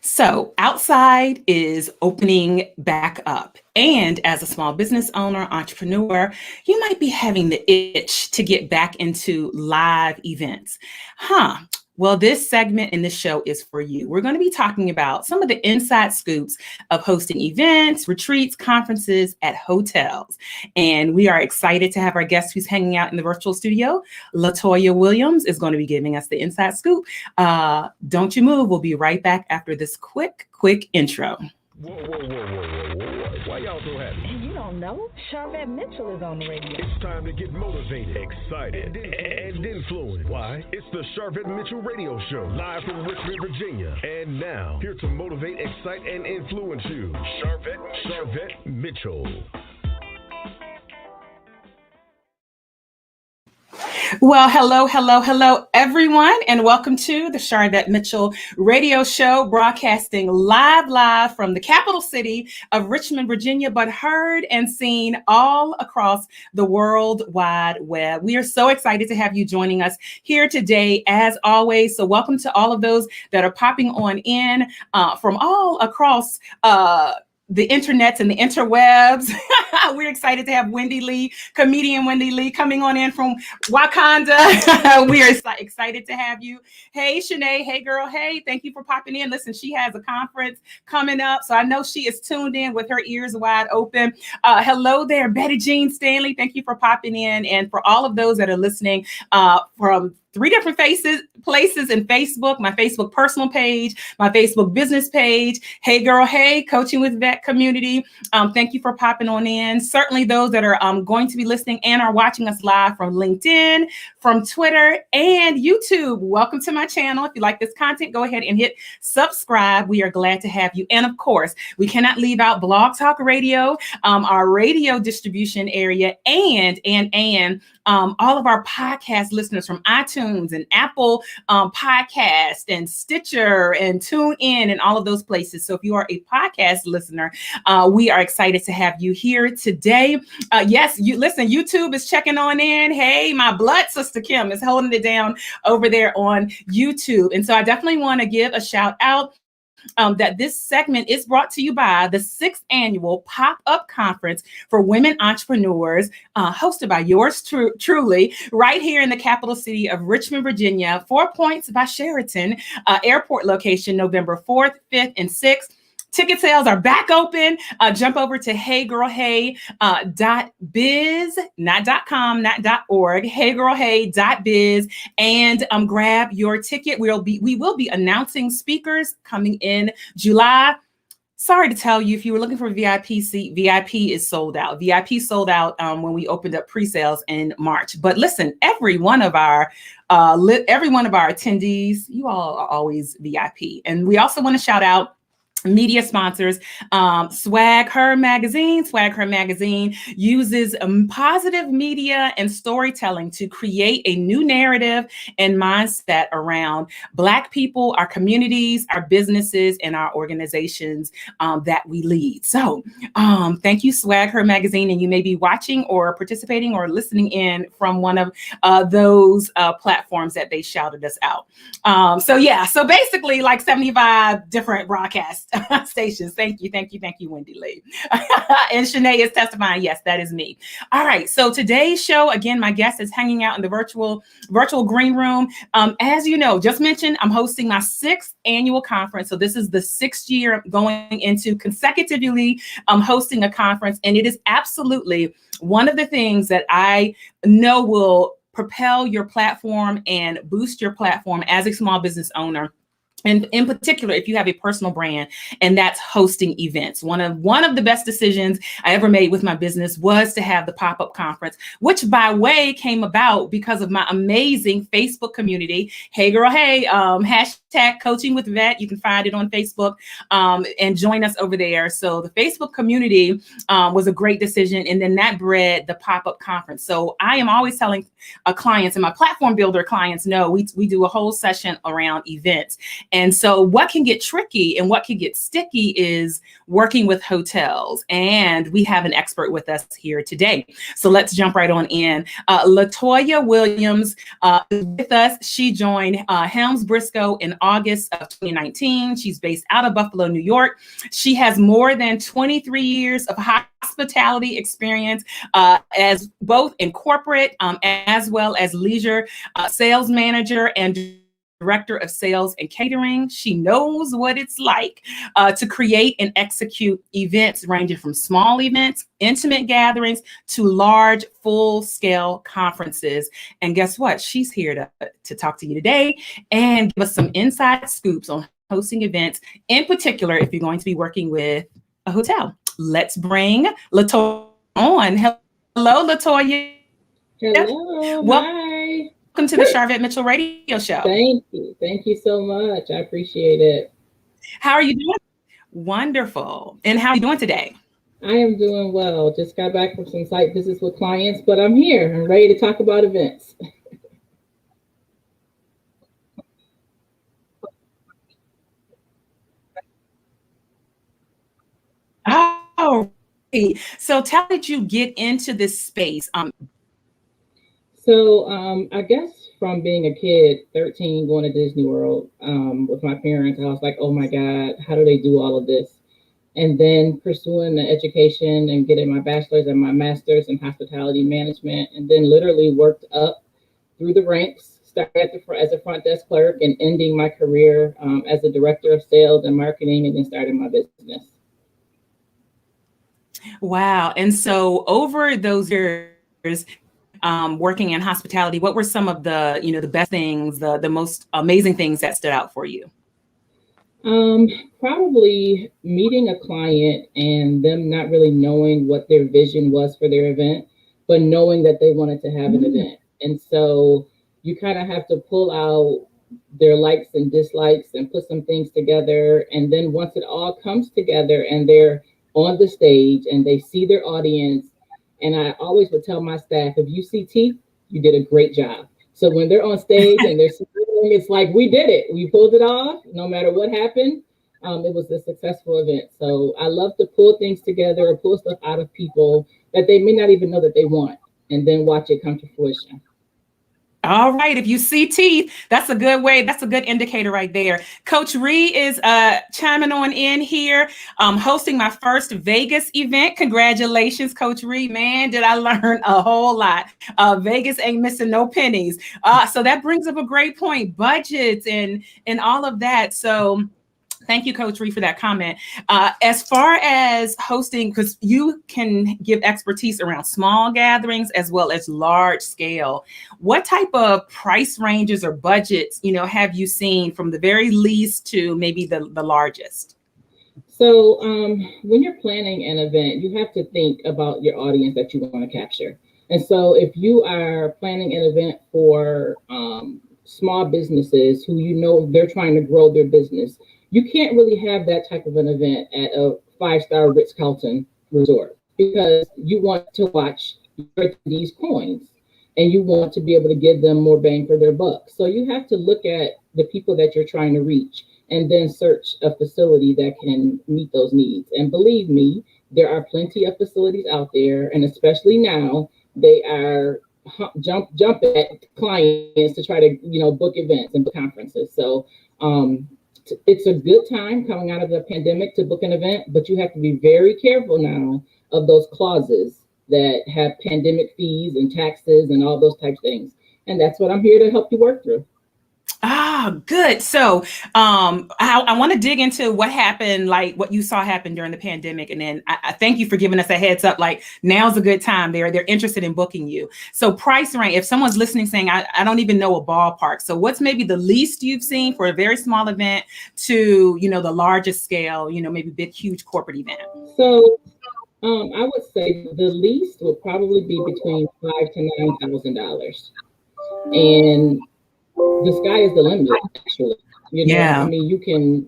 So, outside is opening back up. And as a small business owner, entrepreneur, you might be having the itch to get back into live events. Huh. Well, this segment in this show is for you. We're going to be talking about some of the inside scoops of hosting events, retreats, conferences at hotels. And we are excited to have our guest who's hanging out in the virtual studio. LaToya Williams is going to be giving us the inside scoop. Don't you move. We'll be right back after this quick intro. Whoa. Why y'all so happy? You don't know? Sharvette Mitchell is on the radio. It's time to get motivated, excited, and influenced. Why? It's the Sharvette Mitchell Radio Show, live from Richmond, Virginia. And now, here to motivate, excite, and influence you, Sharvette Mitchell. Well, hello, everyone, and welcome to the Sharvette Mitchell Radio Show, broadcasting live from the capital city of Richmond, Virginia, but heard and seen all across the World Wide Web. We are so excited to have you joining us here today, as always. So welcome to all of those that are popping on in from all across the internets and the interwebs. We're excited to have comedian Wendy Lee, coming on in from Wakanda. We are excited to have you. Hey, Shanae. Hey, girl. Hey, thank you for popping in. Listen, she has a conference coming up, so I know she is tuned in with her ears wide open. Hello there, Betty Jean Stanley. Thank you for popping in. And for all of those that are listening from three different places in Facebook, my Facebook personal page, my Facebook business page. Hey, girl. Hey, Coaching with Vet community. Thank you for popping on in. Certainly those that are going to be listening and are watching us live from LinkedIn, from Twitter, and YouTube. Welcome to my channel. If you like this content, go ahead and hit subscribe. We are glad to have you. And of course, we cannot leave out Blog Talk Radio, our radio distribution area, and all of our podcast listeners from iTunes and Apple Podcast and Stitcher and TuneIn and all of those places. So if you are a podcast listener, we are excited to have you here today. Yes, YouTube is checking on in. Hey, my blood sister Kim is holding it down over there on YouTube. And so I definitely want to give a shout out that this segment is brought to you by the 6th annual pop-up conference for women entrepreneurs, hosted by yours truly, right here in the capital city of Richmond, Virginia, 4 Points by Sheraton Airport location, November 4th, 5th, and 6th. Ticket sales are back open. Jump over to heygirlhey.biz, not .com, not .org, heygirlhey.biz, and grab your ticket. We will be announcing speakers coming in July. Sorry to tell you, if you were looking for a VIP seat, VIP is sold out. VIP sold out when we opened up pre-sales in March. But listen, every one of our attendees, you all are always VIP. And we also want to shout out media sponsors. Swag Her Magazine uses positive media and storytelling to create a new narrative and mindset around Black people, our communities, our businesses, and our organizations that we lead. So thank you, Swag Her Magazine. And you may be watching or participating or listening in from one of those platforms that they shouted us out. So basically like 75 different broadcasts stations. Thank you, Wendy Lee. And Shanae is testifying. Yes, that is me. All right. So today's show, again, my guest is hanging out in the virtual green room. As you know, just mentioned, I'm hosting my 6th annual conference. So this is the 6th year going into consecutively hosting a conference. And it is absolutely one of the things that I know will propel your platform and boost your platform as a small business owner. And in particular, if you have a personal brand, and that's hosting events. One of the best decisions I ever made with my business was to have the pop-up conference, which by way came about because of my amazing Facebook community. Hey girl, hey, hashtag Coaching with Vet. You can find it on Facebook and join us over there. So the Facebook community was a great decision. And then that bred the pop-up conference. So I am always telling clients, and my platform builder clients know, we do a whole session around events. And so what can get tricky and what can get sticky is working with hotels. And we have an expert with us here today. So let's jump right on in. LaToya Williams is with us. She joined Helms Briscoe in August of 2019. She's based out of Buffalo, New York. She has more than 23 years of hospitality experience as both in corporate as well as leisure, sales manager and director of sales and catering. She knows what it's like to create and execute events ranging from small events, intimate gatherings, to large, full-scale conferences. And guess what? She's here to talk to you today and give us some inside scoops on hosting events, in particular, if you're going to be working with a hotel. Let's bring LaToya on. Hello, LaToya. Hello. Hi. Welcome to the Sharvette Mitchell Radio Show. Thank you. Thank you so much. I appreciate it. How are you doing? Wonderful. And how are you doing today? I am doing well. Just got back from some site visits with clients, but I'm here. I'm ready to talk about events. Oh, so how did you get into this space? I guess from being a kid, 13, going to Disney World with my parents, I was like, oh my God, how do they do all of this? And then pursuing the education and getting my bachelor's and my master's in hospitality management, and then literally worked up through the ranks, started as a front desk clerk and ending my career as a director of sales and marketing, and then started my business. Wow. And so over those years, working in hospitality, what were some of the, the best things, the most amazing things that stood out for you? Probably meeting a client and them not really knowing what their vision was for their event, but knowing that they wanted to have an event. And so you kind of have to pull out their likes and dislikes and put some things together. And then once it all comes together and they're on the stage and they see their audience, and I always would tell my staff, if you see teeth, you did a great job. So when they're on stage and they're smiling, it's like, we did it. We pulled it off. No matter what happened, it was a successful event. So I love to pull things together or pull stuff out of people that they may not even know that they want, and then watch it come to fruition. All right. If you see teeth, that's a good way. That's a good indicator right there. Coach Ree is chiming on in here, hosting my first Vegas event. Congratulations, Coach Ree. Man, did I learn a whole lot. Vegas ain't missing no pennies. So that brings up a great point, budgets and all of that. So thank you, Coach Ree, for that comment. As far as hosting, because you can give expertise around small gatherings as well as large scale, what type of price ranges or budgets, have you seen from the very least to maybe the largest? So when you're planning an event, you have to think about your audience that you want to capture. And so if you are planning an event for small businesses who they're trying to grow their business, you can't really have that type of an event at a 5-star Ritz-Carlton resort, because you want to watch these coins and you want to be able to give them more bang for their buck. So you have to look at the people that you're trying to reach and then search a facility that can meet those needs. And believe me, there are plenty of facilities out there, and especially now, they are jump at clients to try to book events and book conferences. So it's a good time coming out of the pandemic to book an event, but you have to be very careful now of those clauses that have pandemic fees and taxes and all those types of things. And that's what I'm here to help you work through. Good. So I want to dig into what happened, like what you saw happen during the pandemic. And then I thank you for giving us a heads up, like now's a good time. They're interested in booking you. So price range, if someone's listening saying, I don't even know a ballpark. So what's maybe the least you've seen for a very small event to, the largest scale, maybe big, huge corporate event? So I would say the least would probably be between $5,000 to $9,000. And the sky is the limit, actually. Yeah. I mean, you can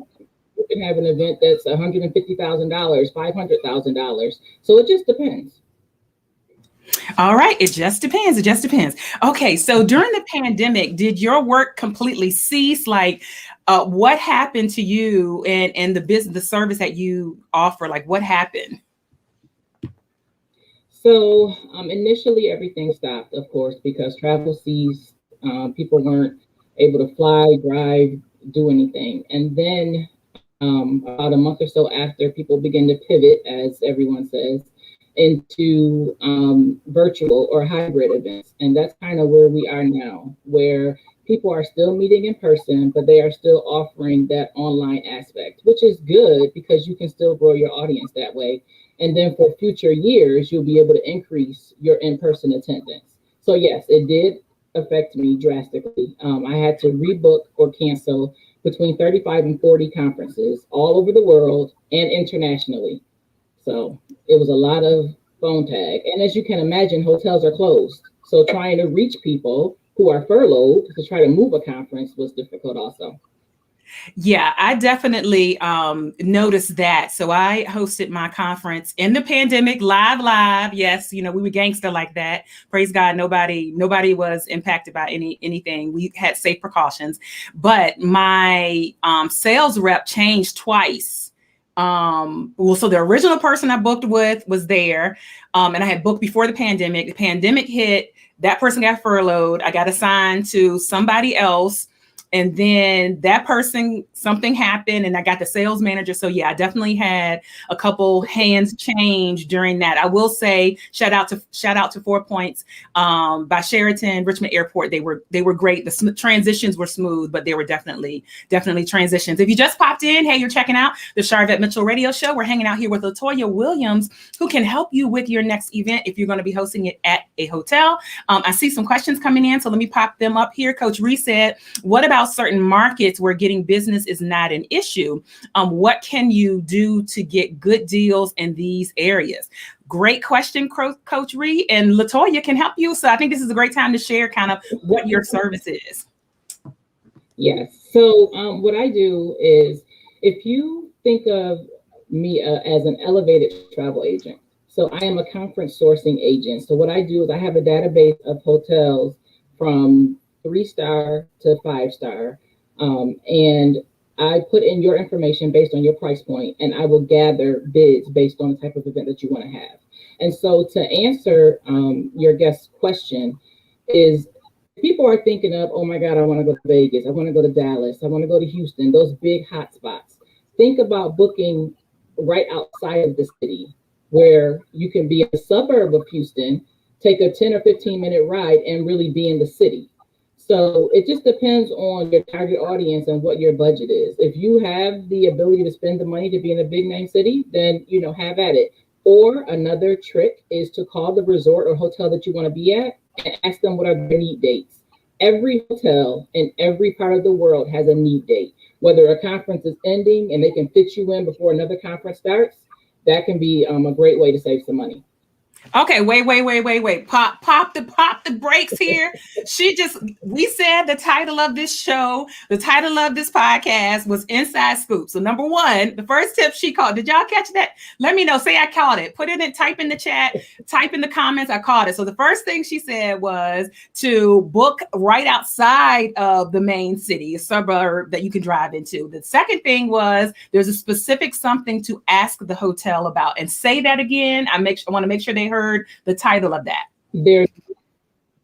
have an event that's $150,000, $500,000. So it just depends. All right. It just depends. It just depends. Okay. So during the pandemic, did your work completely cease? Like, what happened to you and the business, the service that you offer? Like, what happened? So initially, everything stopped, of course, because travel ceased. People weren't able to fly, drive, do anything. And then about a month or so after, people begin to pivot, as everyone says, into virtual or hybrid events. And that's kind of where we are now, where people are still meeting in person, but they are still offering that online aspect, which is good because you can still grow your audience that way. And then for future years, you'll be able to increase your in-person attendance. So yes, it did affect me drastically. I had to rebook or cancel between 35 and 40 conferences all over the world and internationally. So it was a lot of phone tag. And as you can imagine, hotels are closed. So trying to reach people who are furloughed to try to move a conference was difficult also. Yeah, I definitely noticed that. So I hosted my conference in the pandemic, live. Yes, we were gangster like that. Praise God, nobody was impacted by anything. We had safe precautions, but my sales rep changed twice. So the original person I booked with was there, and I had booked before the pandemic. The pandemic hit. That person got furloughed. I got assigned to somebody else. And then that person, something happened and I got the sales manager. So yeah, I definitely had a couple hands change during that. I will say, shout out to 4 Points by Sheraton, Richmond Airport. They were great. The transitions were smooth, but they were definitely transitions. If you just popped in, hey, you're checking out the Sharvette Mitchell Radio Show. We're hanging out here with LaToya Williams, who can help you with your next event if you're going to be hosting it at a hotel. I see some questions coming in, so let me pop them up here. Coach Ree said, what about certain markets where getting business is not an issue? What can you do to get good deals in these areas? Great question, Coach Ree, and LaToya can help you. So I think this is a great time to share kind of what your service is. Yes. So what I do is, if you think of me as an elevated travel agent, so I am a conference sourcing agent. So what I do is I have a database of hotels from 3-star to 5-star. And I put in your information based on your price point, and I will gather bids based on the type of event that you want to have. And so to answer your guest's question is, people are thinking of, oh my God, I want to go to Vegas. I want to go to Dallas. I want to go to Houston, those big hot spots. Think about booking right outside of the city, where you can be in a suburb of Houston, take a 10 or 15 minute ride and really be in the city. So it just depends on your target audience and what your budget is. If you have the ability to spend the money to be in a big name city, then, have at it. Or another trick is to call the resort or hotel that you want to be at and ask them what are their need dates. Every hotel in every part of the world has a need date. Whether a conference is ending and they can fit you in before another conference starts, that can be a great way to save some money. Okay, wait. Pop the brakes here. We said the title of this show, the title of this podcast was Inside Scoop. So number one, the first tip she called, did y'all catch that? Let me know, say I caught it. Put it in, type in the chat, type in the comments, I caught it. So the first thing she said was to book right outside of the main city, a suburb that you can drive into. The second thing was there's a specific something to ask the hotel about. And say that again. I want to make sure they heard the title of that. Their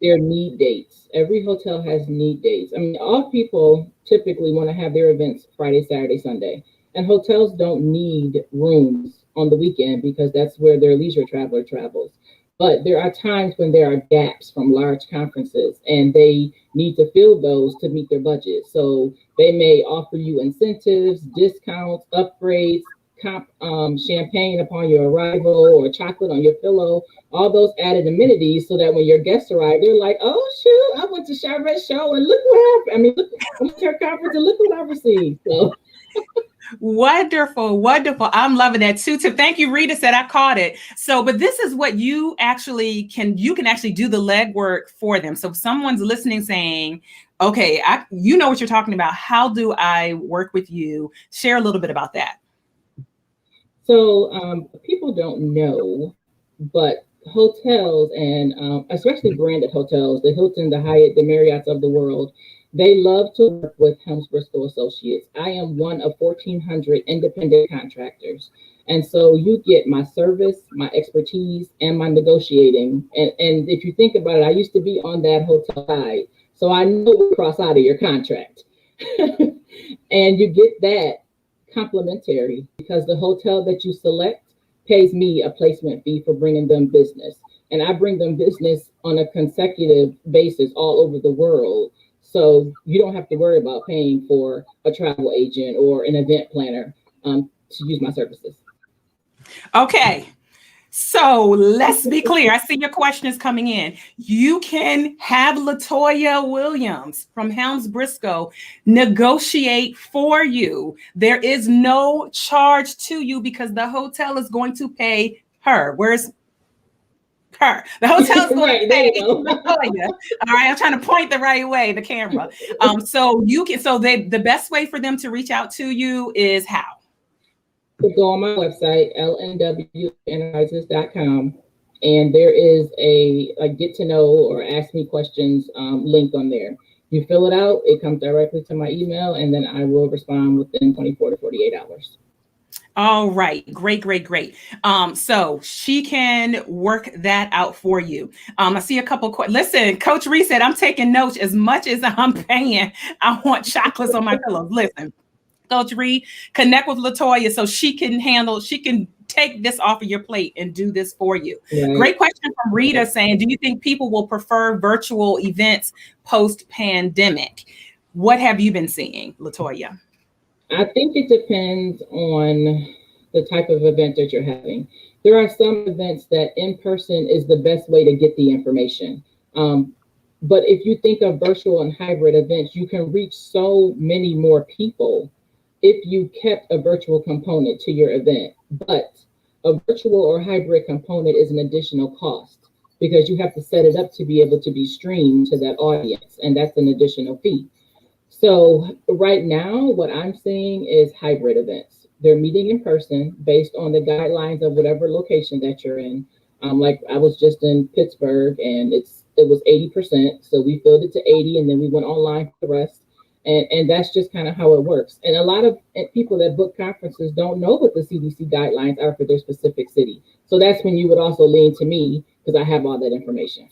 need dates. Every hotel has need dates. I mean, all people typically want to have their events Friday, Saturday, Sunday. And hotels don't need rooms on the weekend because that's where their leisure traveler travels. But there are times when there are gaps from large conferences and they need to fill those to meet their budget. So they may offer you incentives, discounts, upgrades, champagne upon your arrival, or chocolate on your pillow, all those added amenities, so that when your guests arrive, they're like, oh shoot, I went to Sharvette's show and look what happened. I mean, look, I went to her conference and look what I received. So Wonderful. I'm loving that too. Thank you. Rita said I caught it. So, but this is what you can actually do the legwork for them. So if someone's listening saying, okay, you know what you're talking about. How do I work with you? Share a little bit about that. So people don't know, but hotels and especially branded hotels, the Hilton, the Hyatt, the Marriotts of the world, they love to work with Helms Briscoe Associates. I am one of 1,400 independent contractors. And so you get my service, my expertise, and my negotiating. And if you think about it, I used to be on that hotel side. So I know what cross out of your contract. And you get that complimentary because the hotel that you select pays me a placement fee for bringing them business. And I bring them business on a consecutive basis all over the world. So you don't have to worry about paying for a travel agent or an event planner to use my services. Okay. So let's be clear. I see your question is coming in. You can have LaToya Williams from Helms Briscoe negotiate for you. There is no charge to you because the hotel is going to pay her. Where's her? The hotel is going to pay LaToya. All right, I'm trying to point the right way, the camera. So you can. So the best way for them to reach out to you is how? To go on my website, lnwenterprises.com, and there is a get to know or ask me questions link on there. You fill it out, it comes directly to my email, and then I will respond within 24 to 48 hours. All right. Great. So she can work that out for you. I see a couple. Listen, Coach Reese said, I'm taking notes. As much as I'm paying, I want chocolates on my pillows. Listen. Coach Reed, connect with LaToya so she can take this off of your plate and do this for you. Right. Great question from Rita saying, do you think people will prefer virtual events post-pandemic? What have you been seeing, LaToya? I think it depends on the type of event that you're having. There are some events that in person is the best way to get the information. But if you think of virtual and hybrid events, you can reach so many more people if you kept a virtual component to your event. But a virtual or hybrid component is an additional cost because you have to set it up to be able to be streamed to that audience, and that's an additional fee. So right now, what I'm seeing is hybrid events. They're meeting in person based on the guidelines of whatever location that you're in. Like I was just in Pittsburgh and it was 80%. So we filled it to 80 and then we went online for the rest. And that's just kind of how it works. And a lot of people that book conferences don't know what the CDC guidelines are for their specific city. So that's when you would also lean to me because I have all that information.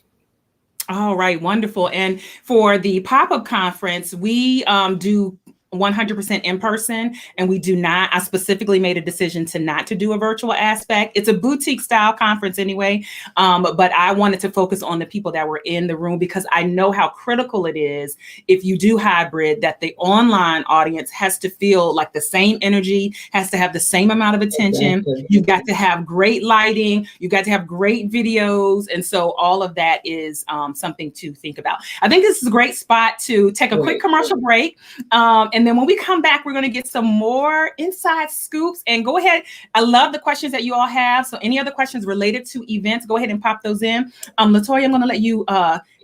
All right, wonderful. And for the pop-up conference, we do 100% in person, and we do not. I specifically made a decision to do a virtual aspect. It's a boutique style conference anyway, but I wanted to focus on the people that were in the room because I know how critical it is if you do hybrid that the online audience has to feel like the same energy, has to have the same amount of attention. Exactly. You've got to have great lighting. You've got to have great videos. And so all of that is something to think about. I think this is a great spot to take a quick commercial break. And then when we come back, we're going to get some more inside scoops and go ahead. I love the questions that you all have. So any other questions related to events, go ahead and pop those in. LaToya, I'm going to let you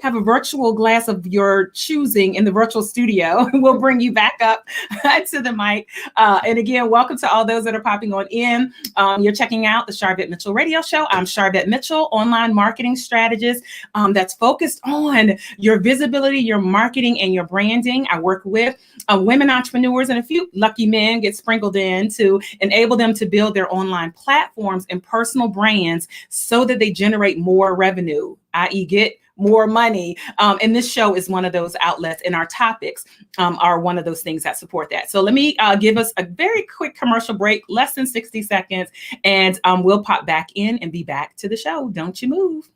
have a virtual glass of your choosing in the virtual studio. We'll bring you back up to the mic. And again, welcome to all those that are popping on in. You're checking out the Sharvette Mitchell Radio Show. I'm Sharvette Mitchell, online marketing strategist that's focused on your visibility, your marketing, and your branding. I work with women entrepreneurs and a few lucky men get sprinkled in to enable them to build their online platforms and personal brands so that they generate more revenue, i.e. get more money. And this show is one of those outlets, and our topics are one of those things that support that. So let me give us a very quick commercial break, less than 60 seconds, and we'll pop back in and be back to the show. Don't you move.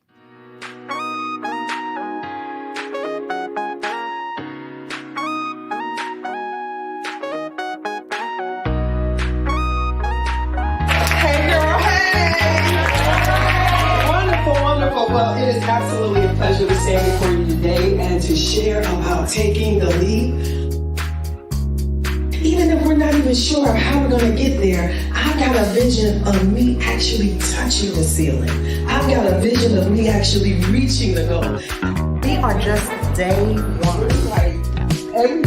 Well, it is absolutely a pleasure to stand before you today and to share about taking the leap. Even if we're not even sure of how we're going to get there, I've got a vision of me actually touching the ceiling. I've got a vision of me actually reaching the goal. We are just day one. Like every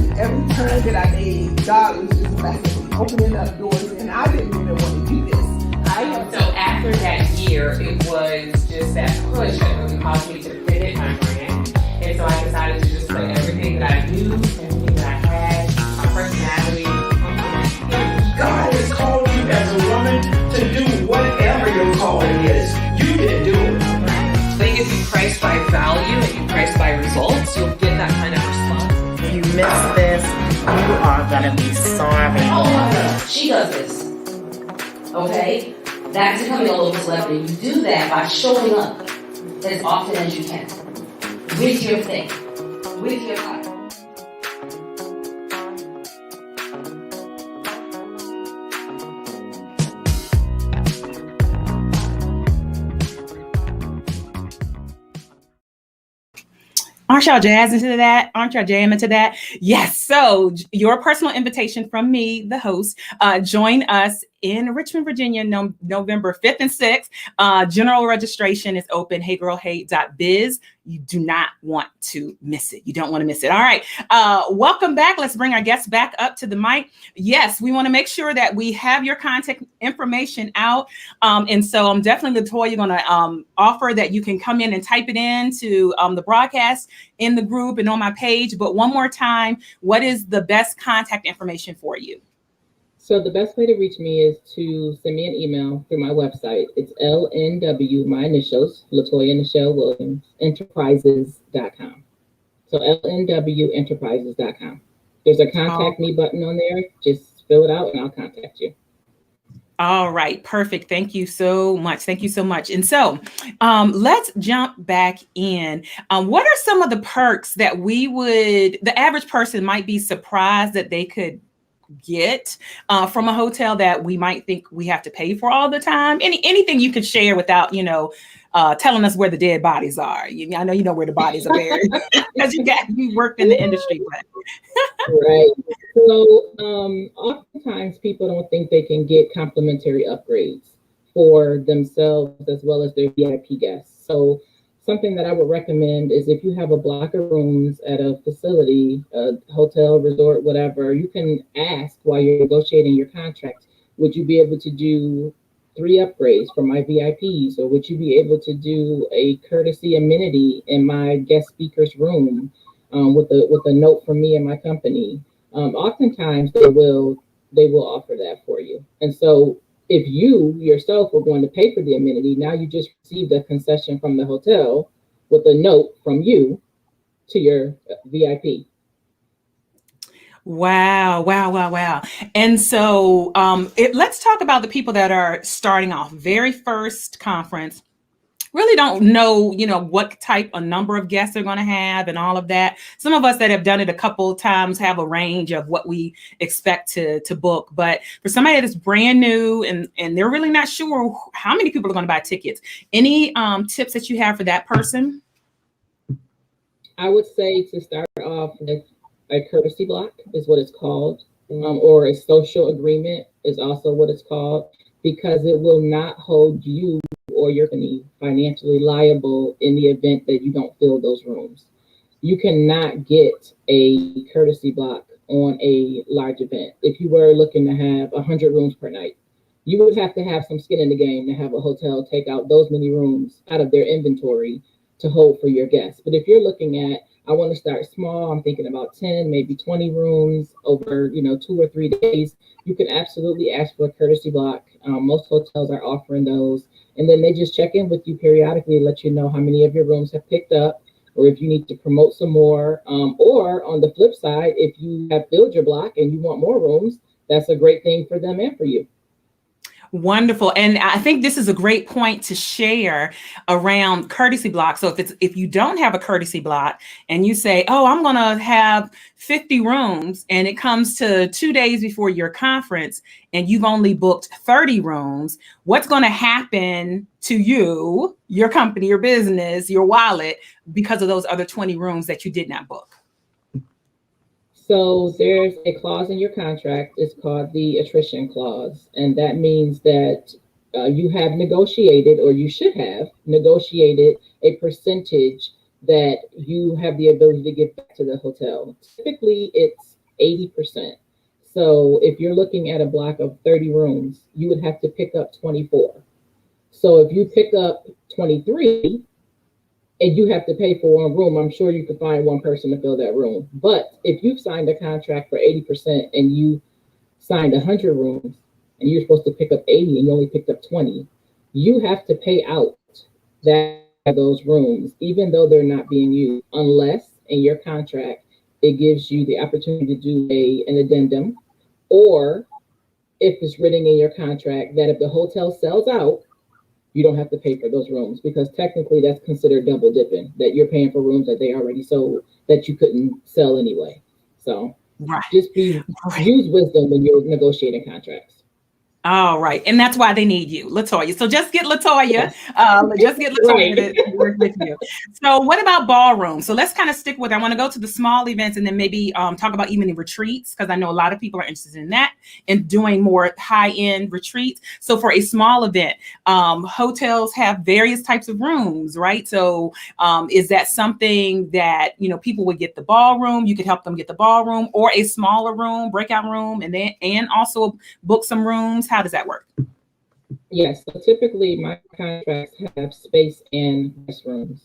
turn that I made, God was just blessing me, opening up doors, and I didn't even want to do this. So after that year, it was just that push that really caused me to pivot my brand. And so I decided to just put everything that I knew, everything that I had, my personality. God has called you as a woman to do whatever your calling is. You didn't do it. I think if you price by value and you price by results, you'll get that kind of response. If you miss this, you are gonna be sorry. Oh my God, she does this. Okay? That's becoming a local celebrity. You do that by showing up as often as you can with your thing, with your product. Aren't y'all jazzing to that? Aren't y'all jamming to that? Yes. So your personal invitation from me, the host, join us in Richmond, Virginia, November 5th and 6th. General registration is open, heygirlhey.biz. You do not want to miss it. You don't want to miss it. All right. Welcome back. Let's bring our guests back up to the mic. Yes, we want to make sure that we have your contact information out. And so I'm definitely, LaToya, going to offer that you can come in and type it in to the broadcast in the group and on my page. But one more time, what is the best contact information for you? So the best way to reach me is to send me an email through my website. It's LNW, my initials, LaToya Michelle Williams, enterprises.com. So LNWenterprises.com. There's a contact me button on there. Just fill it out and I'll contact you. All right. Perfect. Thank you so much. Thank you so much. And so let's jump back in. What are some of the perks that the average person might be surprised that they could get from a hotel that we might think we have to pay for all the time? Anything you could share without, telling us where the dead bodies are. I know you know where the bodies are buried because you worked in the industry. Right. So oftentimes people don't think they can get complimentary upgrades for themselves as well as their VIP guests. So something that I would recommend is if you have a block of rooms at a facility, a hotel, resort, whatever, you can ask while you're negotiating your contract, would you be able to do 3 upgrades for my VIPs? Or would you be able to do a courtesy amenity in my guest speaker's room with a note from me and my company? Oftentimes they will offer that for you. And so if you yourself were going to pay for the amenity, now you just received a concession from the hotel with a note from you to your VIP. Wow. And so let's talk about the people that are starting off, very first conference, really don't know, what type of number of guests they're going to have and all of that. Some of us that have done it a couple of times have a range of what we expect to book. But for somebody that's brand new and they're really not sure how many people are going to buy tickets, any tips that you have for that person? I would say to start off with a courtesy block is what it's called, or a social agreement is also what it's called, because it will not hold you or your company financially liable in the event that you don't fill those rooms. You cannot get a courtesy block on a large event. If you were looking to have 100 rooms per night, you would have to have some skin in the game to have a hotel take out those many rooms out of their inventory to hold for your guests. But if you're looking at, I want to start small, I'm thinking about 10, maybe 20 rooms over, 2 or 3 days, you can absolutely ask for a courtesy block. Most hotels are offering those. And then they just check in with you periodically, let you know how many of your rooms have picked up, or if you need to promote some more. Or on the flip side, if you have filled your block and you want more rooms, that's a great thing for them and for you. Wonderful. And I think this is a great point to share around courtesy block. So if you don't have a courtesy block and you say, oh, I'm going to have 50 rooms, and it comes to 2 days before your conference and you've only booked 30 rooms, what's going to happen to you, your company, your business, your wallet, because of those other 20 rooms that you did not book? So there's a clause in your contract. It's called the attrition clause. And that means that you have negotiated, or you should have negotiated, a percentage that you have the ability to give back to the hotel. Typically, it's 80%. So if you're looking at a block of 30 rooms, you would have to pick up 24. So if you pick up 23, and you have to pay for one room, I'm sure you could find one person to fill that room. But if you've signed a contract for 80% and you signed 100 rooms and you're supposed to pick up 80 and you only picked up 20, you have to pay out those rooms, even though they're not being used, unless in your contract it gives you the opportunity to do an addendum, or if it's written in your contract that if the hotel sells out, you don't have to pay for those rooms, because technically that's considered double dipping, that you're paying for rooms that they already sold that you couldn't sell anyway. So just use wisdom when you're negotiating contracts. All right. And that's why they need you, LaToya. So just get LaToya. Just get LaToya to work with you. So what about ballroom? So let's kind of stick with, I want to go to the small events and then maybe talk about even the retreats, because I know a lot of people are interested in that and doing more high-end retreats. So for a small event, hotels have various types of rooms, right? So is that something that, people would get the ballroom, you could help them get the ballroom, or a smaller room, breakout room, and also book some rooms? How does that work? Yes, so typically my contracts have space and restrooms,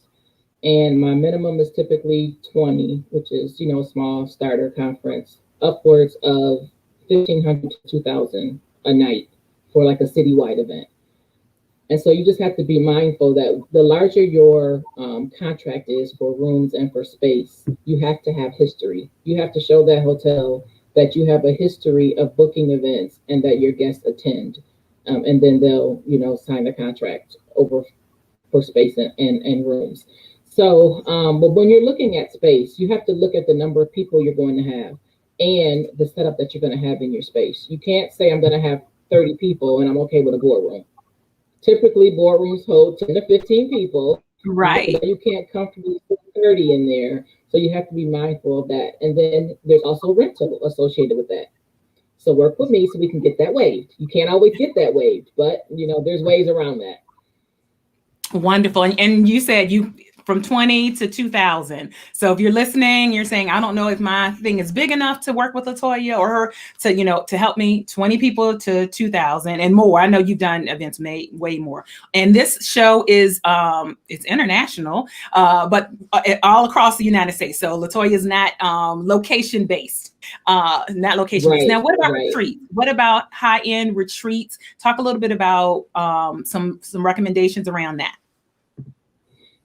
and my minimum is typically 20, which is, a small starter conference, upwards of 1,500 to 2,000 a night for like a citywide event. And so you just have to be mindful that the larger your contract is for rooms and for space, you have to have history. You have to show that hotel that you have a history of booking events and that your guests attend. And then they'll, sign the contract over for space and rooms. So, but when you're looking at space, you have to look at the number of people you're going to have and the setup that you're going to have in your space. You can't say I'm going to have 30 people and I'm okay with a boardroom. Typically, boardrooms hold 10 to 15 people. Right. So you can't comfortably put 30 in there. So you have to be mindful of that. And then there's also rental associated with that. So work with me so we can get that waived. You can't always get that waived, but there's ways around that. Wonderful. And you said from 20 to 2,000. So if you're listening, you're saying, I don't know if my thing is big enough to work with LaToya or her to help me, 20 people to 2,000 and more. I know you've done events way more. And this show is it's international, but all across the United States. So LaToya is not location based. Not location based. Now, what about retreats? What about high-end retreats? Talk a little bit about some recommendations around that.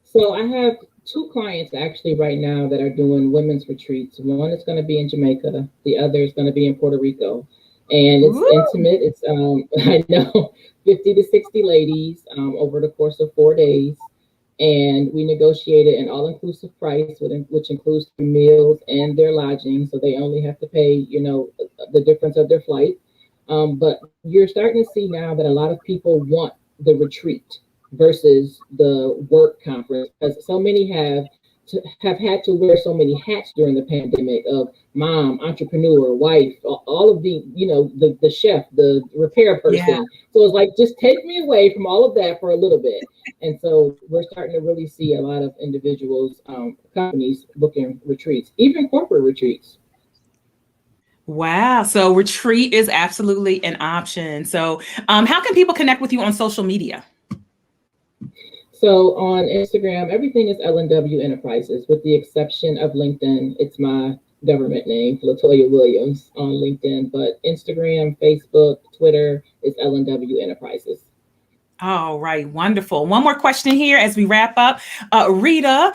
So I have 2 clients actually right now that are doing women's retreats. One is going to be in Jamaica. The other is going to be in Puerto Rico. And it's intimate. It's, I know, 50 to 60 ladies over the course of 4 days. And we negotiated an all-inclusive price, which includes their meals and their lodging. So they only have to pay, the difference of their flight. But you're starting to see now that a lot of people want the retreat versus the work conference, because so many have had to wear so many hats during the pandemic of mom, entrepreneur, wife, all of the, the chef, the repair person. Yeah. So it's like, just take me away from all of that for a little bit. And so we're starting to really see a lot of individuals, companies booking retreats, even corporate retreats. Wow. So retreat is absolutely an option. So how can people connect with you on social media? So on Instagram, everything is L&W Enterprises, with the exception of LinkedIn. It's my government name, LaToya Williams, on LinkedIn. But Instagram, Facebook, Twitter is L&W Enterprises. All right. Wonderful. One more question here as we wrap up. Rita,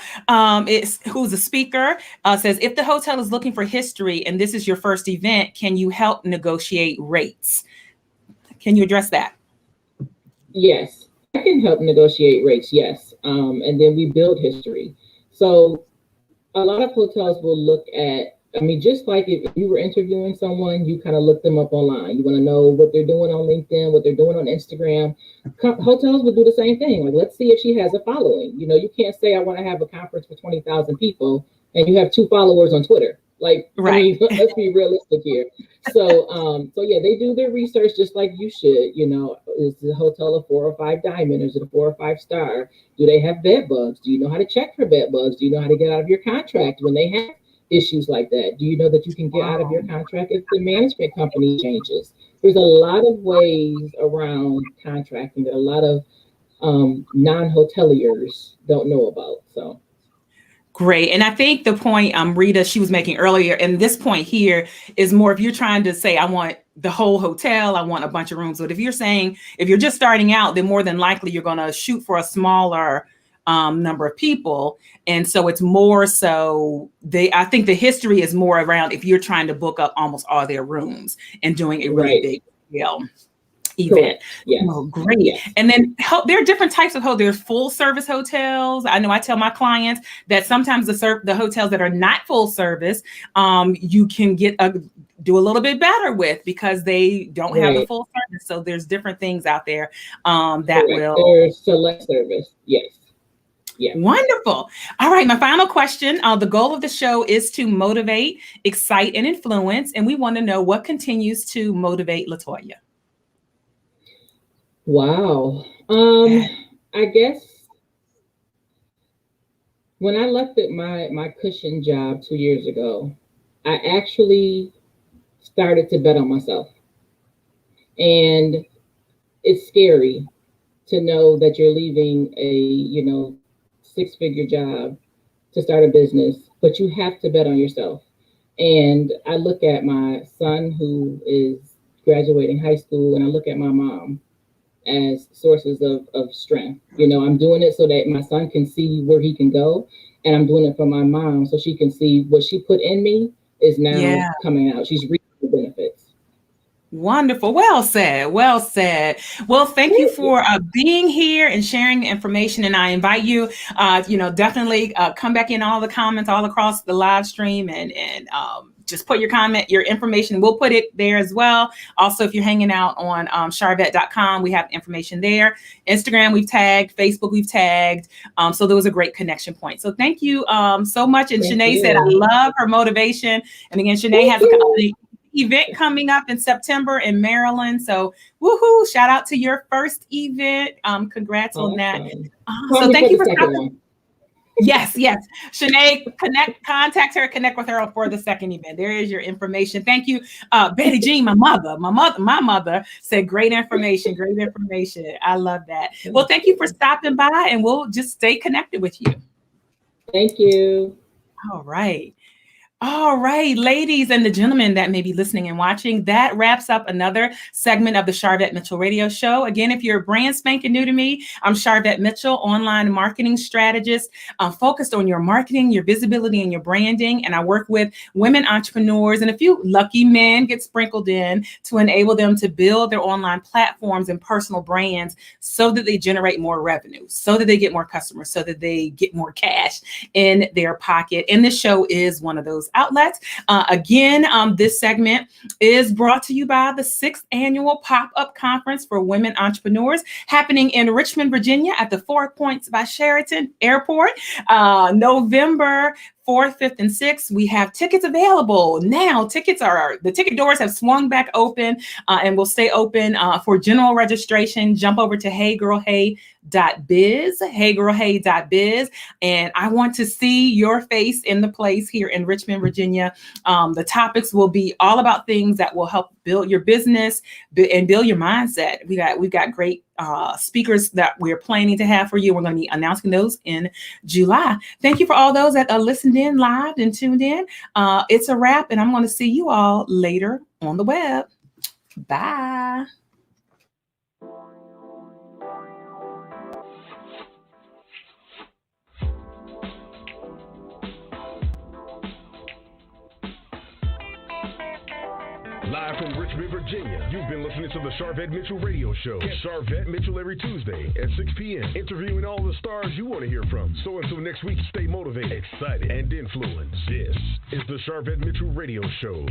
who's a speaker, says, if the hotel is looking for history and this is your first event, can you help negotiate rates? Can you address that? Yes. I can help negotiate rates, yes. And then we build history. So a lot of hotels will look at, just like if you were interviewing someone, you kind of look them up online. You want to know what they're doing on LinkedIn, what they're doing on Instagram. Hotels will do the same thing. Like, let's see if she has a following. You can't say I want to have a conference for 20,000 people and you have 2 followers on Twitter. Like, right. Let's be realistic here. So yeah, they do their research just like you should. Is the hotel a 4 or 5 diamond? Is it a 4 or 5 star? Do they have bed bugs? Do you know how to check for bed bugs? Do you know how to get out of your contract when they have issues like that? Do you know that you can get out of your contract if the management company changes? There's a lot of ways around contracting that a lot of non-hoteliers don't know about. So. Great. And I think the point Rita, she was making earlier, and this point here is more if you're trying to say, I want the whole hotel, I want a bunch of rooms. But if you're saying, if you're just starting out, then more than likely you're going to shoot for a smaller number of people. And so it's more so I think the history is more around if you're trying to book up almost all their rooms and doing a really big scale event. Yes. Oh, great. Yes. And then there are different types of hotels. There's full service hotels. I know I tell my clients that sometimes the hotels that are not full service, you can do a little bit better with because they don't have the full service. So there's different things out there that will. There's select service. Yes. Yeah. Wonderful. All right. My final question. The goal of the show is to motivate, excite, and influence. And we want to know what continues to motivate LaToya. Wow. I guess when I left my cushion job 2 years ago, I actually started to bet on myself. And it's scary to know that you're leaving a, 6-figure job to start a business, but you have to bet on yourself. And I look at my son who is graduating high school, and I look at my mom as sources of strength. I'm doing it so that my son can see where he can go. And I'm doing it for my mom so she can see what she put in me is now coming out. She's reaping the benefits. Wonderful. Well said. Well said. Well, thank you for being here and sharing the information. And I invite you, definitely come back in all the comments all across the live stream and just put your comment, your information. We'll put it there as well. Also, if you're hanging out on Sharvette.com, we have information there. Instagram, we've tagged. Facebook, we've tagged. So there was a great connection point. So thank you so much. And Shanae said, I love her motivation. And again, Shanae has a event coming up in September in Maryland. So woohoo, shout out to your first event. Congrats on that. So thank you for stopping. Yes. Shanae, contact her, connect with her for the second event. There is your information. Thank you. Betty Jean, my mother said great information. I love that. Well, thank you for stopping by, and we'll just stay connected with you. Thank you. All right, ladies and the gentlemen that may be listening and watching, that wraps up another segment of the Sharvette Mitchell Radio Show. Again, if you're brand spanking new to me, I'm Sharvette Mitchell, online marketing strategist. I'm focused on your marketing, your visibility, and your branding. And I work with women entrepreneurs and a few lucky men get sprinkled in to enable them to build their online platforms and personal brands so that they generate more revenue, so that they get more customers, so that they get more cash in their pocket. And this show is one of those outlets. This segment is brought to you by the 6th annual pop-up conference for women entrepreneurs happening in Richmond, Virginia at the 4 Points by Sheraton Airport, November 4th, 5th, and 6th. We have tickets available now. The ticket doors have swung back open and will stay open for general registration. Jump over to heygirlhey.biz, heygirlhey.biz. And I want to see your face in the place here in Richmond, Virginia. The topics will be all about things that will help build your business and build your mindset. We've got great speakers that we're planning to have for you. We're going to be announcing those in July. Thank you for all those that listened in live and tuned in. It's a wrap, and I'm going to see you all later on the web. Bye. Live from Richmond, Virginia, you've been listening to the Sharvette Mitchell Radio Show. Get Sharvette Mitchell every Tuesday at 6 p.m. interviewing all the stars you want to hear from. So until next week, stay motivated, excited, and influenced. This is the Sharvette Mitchell Radio Show.